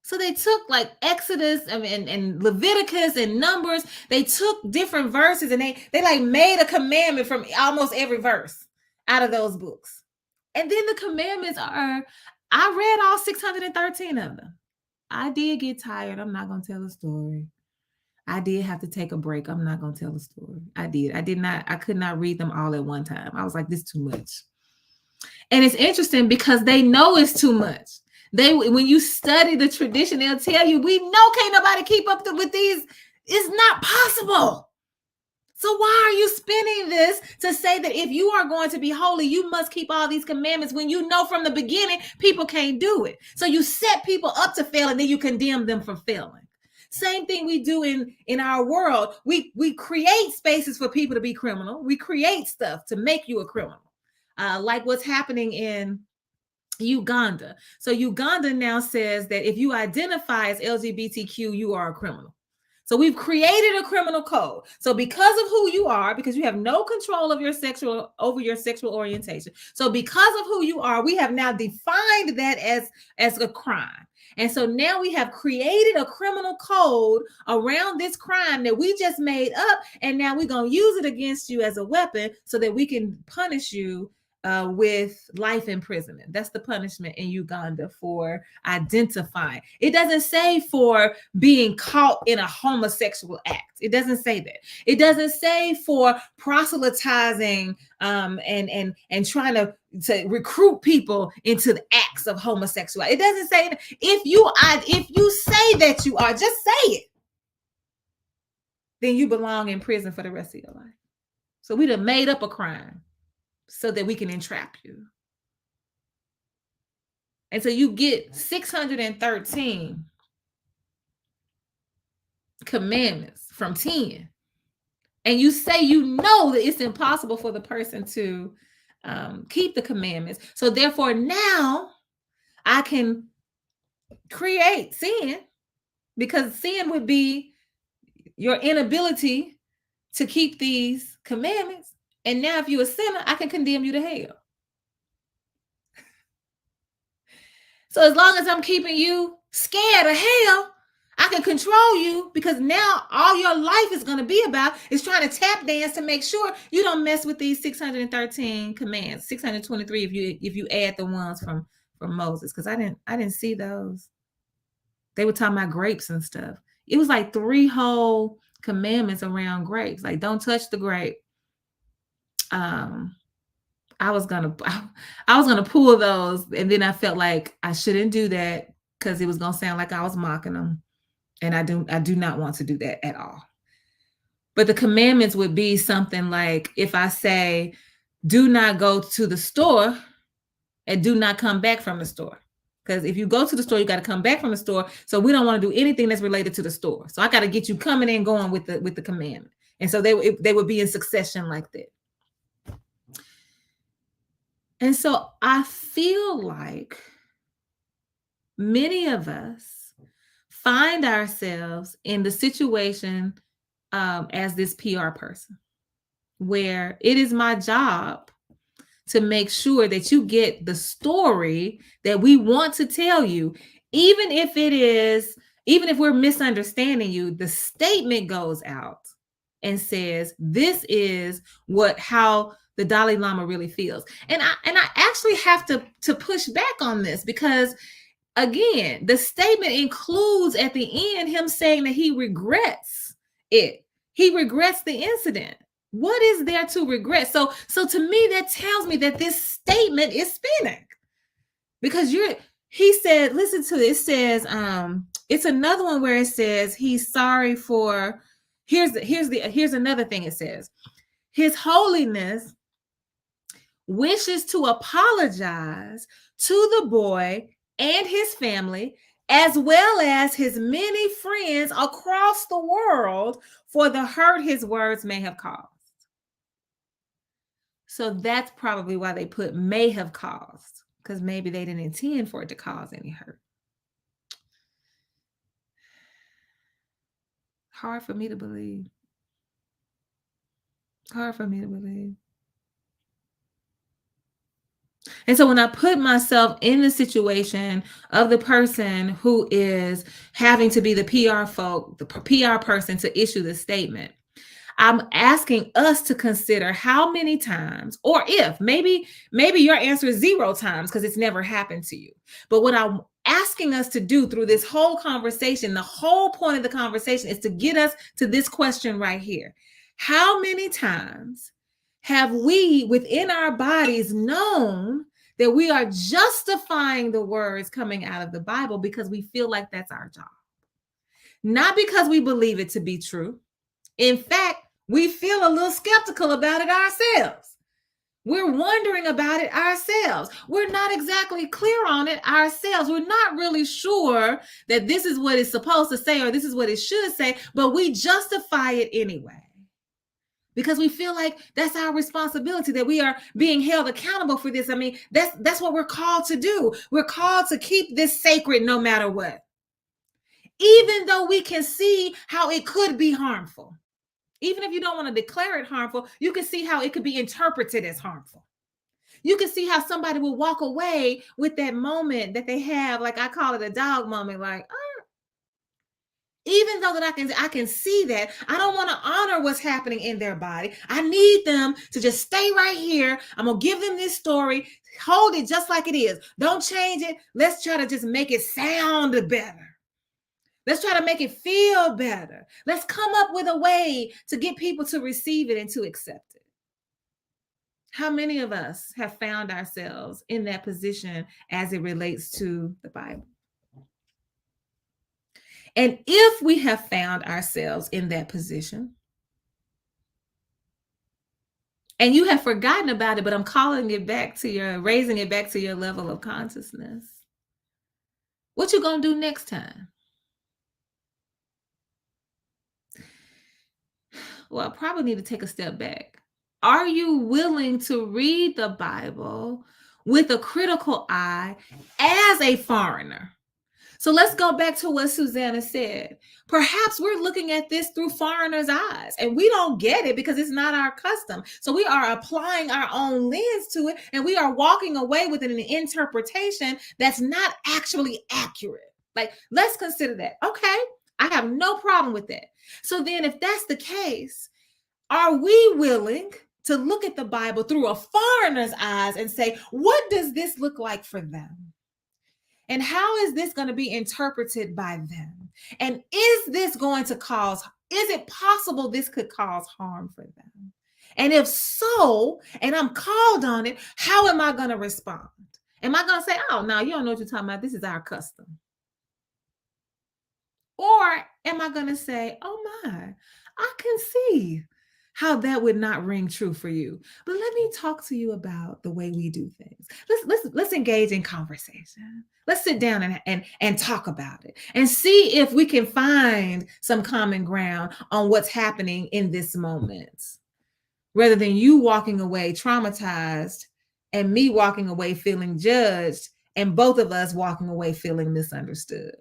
So they took like Exodus and Leviticus and Numbers. They took different verses and they like made a commandment from almost every verse out of those books. And then the commandments are, I read all 613 of them. I did get tired. I'm not going to tell a story. I did have to take a break. I'm not going to tell a story. I could not read them all at one time. I was like, this is too much. And it's interesting because they know it's too much. When you study the tradition, they'll tell you, we know can't nobody keep up with these. It's not possible. So why are you spending this to say that if you are going to be holy, you must keep all these commandments when you know from the beginning people can't do it? So you set people up to fail and then you condemn them for failing. Same thing we do in our world. We create spaces for people to be criminal. We create stuff to make you a criminal. Like what's happening in Uganda. So Uganda now says that if you identify as LGBTQ, you are a criminal. So we've created a criminal code. So because of who you are, because you have no control of your sexual orientation. So because of who you are, we have now defined that as a crime. And so now we have created a criminal code around this crime that we just made up. And now we're going to use it against you as a weapon so that we can punish you with life imprisonment. That's the punishment in Uganda for identifying. It doesn't say for being caught in a homosexual act. It doesn't say that. It doesn't say for proselytizing and trying to recruit people into the acts of homosexuality. It doesn't say that. If you say that you are, just say it. Then you belong in prison for the rest of your life. So we done made up a crime so that we can entrap you. And so you get 613 commandments from 10. And you say you know that it's impossible for the person to keep the commandments. So therefore now I can create sin, because sin would be your inability to keep these commandments. And now if you're a sinner, I can condemn you to hell. So as long as I'm keeping you scared of hell, I can control you, because now all your life is going to be about is trying to tap dance to make sure you don't mess with these 613 commands, 623 if you add the ones from Moses, because I didn't see those. They were talking about grapes and stuff. It was like 3 whole commandments around grapes, like don't touch the grape. I was gonna pull those, and then I felt like I shouldn't do that because it was gonna sound like I was mocking them, and I do not want to do that at all. But the commandments would be something like, if I say, do not go to the store and do not come back from the store. Because if you go to the store, you got to come back from the store. So we don't want to do anything that's related to the store. So I got to get you coming and going with the commandment. And so they would be in succession like that. And so I feel like many of us find ourselves in the situation as this PR person, where it is my job to make sure that you get the story that we want to tell you, even if we're misunderstanding you. The statement goes out and says, this is how the Dalai Lama really feels. And I actually have to push back on this, because again, the statement includes at the end him saying that he regrets it. He regrets the incident. What is there to regret? So to me, that tells me that this statement is spinning, because he said, listen to it. It says, it's another one where it says he's sorry for, here's another thing it says. His Holiness wishes to apologize to the boy and his family, as well as his many friends across the world, for the hurt his words may have caused. So that's probably why they put may have caused, because maybe they didn't intend for it to cause any hurt. Hard for me to believe. Hard for me to believe. And so when I put myself in the situation of the person who is having to be the the PR person to issue the statement, I'm asking us to consider how many times, or if maybe your answer is 0 times because it's never happened to you. But what I'm asking us to do through this whole conversation, the whole point of the conversation is to get us to this question right here. How many times have we within our bodies known that we are justifying the words coming out of the Bible because we feel like that's our job? Not because we believe it to be true. In fact, we feel a little skeptical about it ourselves. We're wondering about it ourselves. We're not exactly clear on it ourselves. We're not really sure that this is what it's supposed to say or this is what it should say, but we justify it anyway. Because we feel like that's our responsibility, that we are being held accountable for this. I mean, that's what we're called to do. We're called to keep this sacred no matter what. Even though we can see how it could be harmful. Even if you don't want to declare it harmful, you can see how it could be interpreted as harmful. You can see how somebody will walk away with that moment that they have, like I call it a dog moment, like, even though that I can see that, I don't want to honor what's happening in their body. I need them to just stay right here. I'm going to give them this story. Hold it just like it is. Don't change it. Let's try to just make it sound better. Let's try to make it feel better. Let's come up with a way to get people to receive it and to accept it. How many of us have found ourselves in that position as it relates to the Bible? And if we have found ourselves in that position, and you have forgotten about it, but I'm raising it back to your level of consciousness, what you gonna do next time? Well, I probably need to take a step back. Are you willing to read the Bible with a critical eye as a foreigner? So let's go back to what Susanna said. Perhaps we're looking at this through foreigners' eyes and we don't get it because it's not our custom. So we are applying our own lens to it and we are walking away with an interpretation that's not actually accurate. Like, let's consider that. Okay, I have no problem with that. So then if that's the case, are we willing to look at the Bible through a foreigner's eyes and say, what does this look like for them? And how is this going to be interpreted by them? And is it possible this could cause harm for them? And if so, and I'm called on it, how am I going to respond? Am I going to say, oh, no, you don't know what you're talking about. This is our custom. Or am I going to say, oh my, I can see how that would not ring true for you. But let me talk to you about the way we do things. Let's engage in conversation. Let's sit down and talk about it and see if we can find some common ground on what's happening in this moment. Rather than you walking away traumatized and me walking away feeling judged and both of us walking away feeling misunderstood.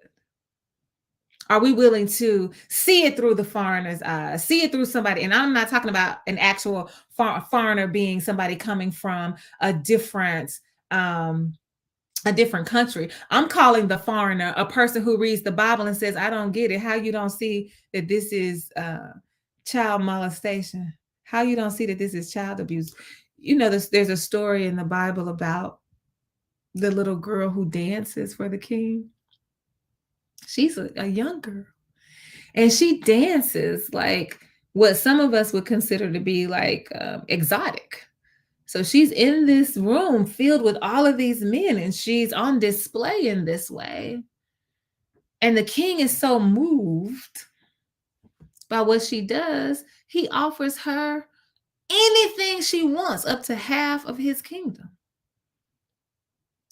Are we willing to see it through the foreigner's eyes, see it through somebody? And I'm not talking about an actual foreigner being somebody coming from a different country. I'm calling the foreigner a person who reads the Bible and says, I don't get it. How you don't see that this is child molestation? How you don't see that this is child abuse? You know, there's a story in the Bible about the little girl who dances for the king. She's a young girl. And she dances like what some of us would consider to be like exotic. So she's in this room filled with all of these men and she's on display in this way. And the king is so moved by what she does, he offers her anything she wants, up to half of his kingdom.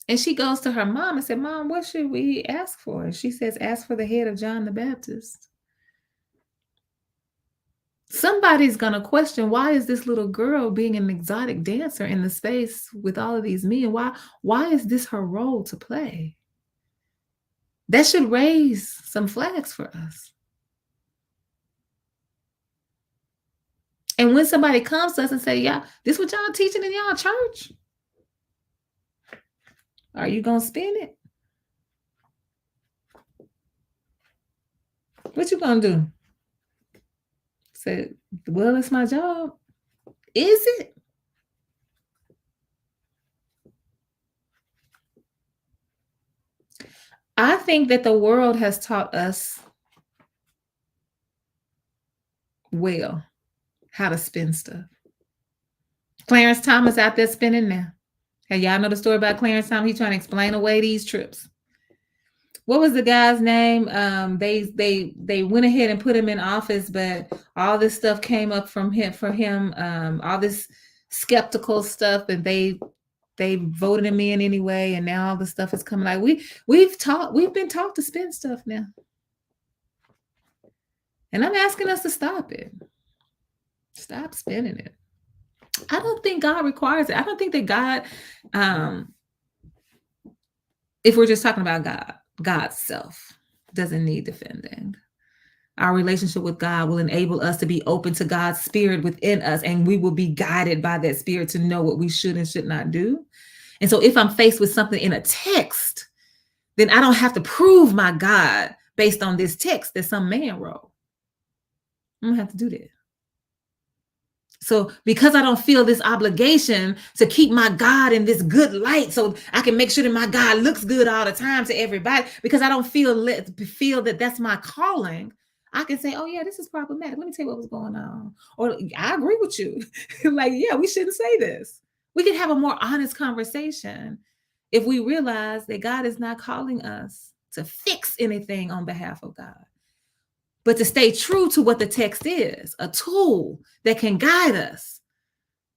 And she goes to her mom and said, Mom, what should we ask for? And she says, ask for the head of John the Baptist. Somebody's going to question, why is this little girl being an exotic dancer in the space with all of these men? Why is this her role to play? That should raise some flags for us. And when somebody comes to us and say, yeah, this what y'all teaching in y'all church, are you going to spin it? What you going to do? Say, well, it's my job. Is it? I think that the world has taught us well how to spin stuff. Clarence Thomas out there spinning now. Hey, y'all know the story about Clarence Thomas? He's trying to explain away these trips. What was the guy's name? They went ahead and put him in office, but all this stuff came up from him, all this skeptical stuff, and they voted him in anyway, and now all the stuff is coming. Like we've been taught to spin stuff now. And I'm asking us to stop it. Stop spinning it. I don't think God requires it. I don't think that God, if we're just talking about God's self, doesn't need defending. Our relationship with God will enable us to be open to God's spirit within us, and we will be guided by that spirit to know what we should and should not do. And so if I'm faced with something in a text, then I don't have to prove my God based on this text that some man wrote. I don't have to do that. So because I don't feel this obligation to keep my God in this good light so I can make sure that my God looks good all the time to everybody, because I don't feel that that's my calling, I can say, oh yeah, this is problematic. Let me tell you what was going on. Or I agree with you. Like, yeah, we shouldn't say this. We can have a more honest conversation if we realize that God is not calling us to fix anything on behalf of God, but to stay true to what the text is, a tool that can guide us.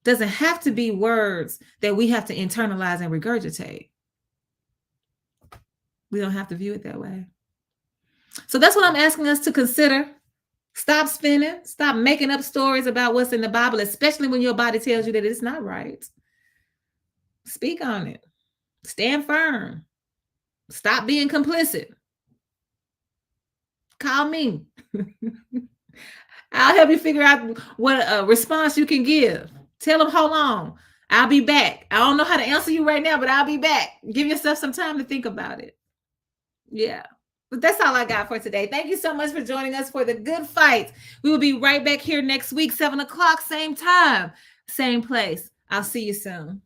Doesn't have to be words that we have to internalize and regurgitate. We don't have to view it that way. So that's what I'm asking us to consider. Stop spinning. Stop making up stories about what's in the Bible, especially when your body tells you that it's not right. Speak on it. Stand firm. Stop being complicit. Call me. I'll help you figure out what response you can give. Tell them, hold on, I'll be back. I don't know how to answer you right now, but I'll be back. Give yourself some time to think about it. Yeah. But that's all I got for today. Thank you so much for joining us for the good fight. We will be right back here next week, 7 o'clock, same time, same place. I'll see you soon.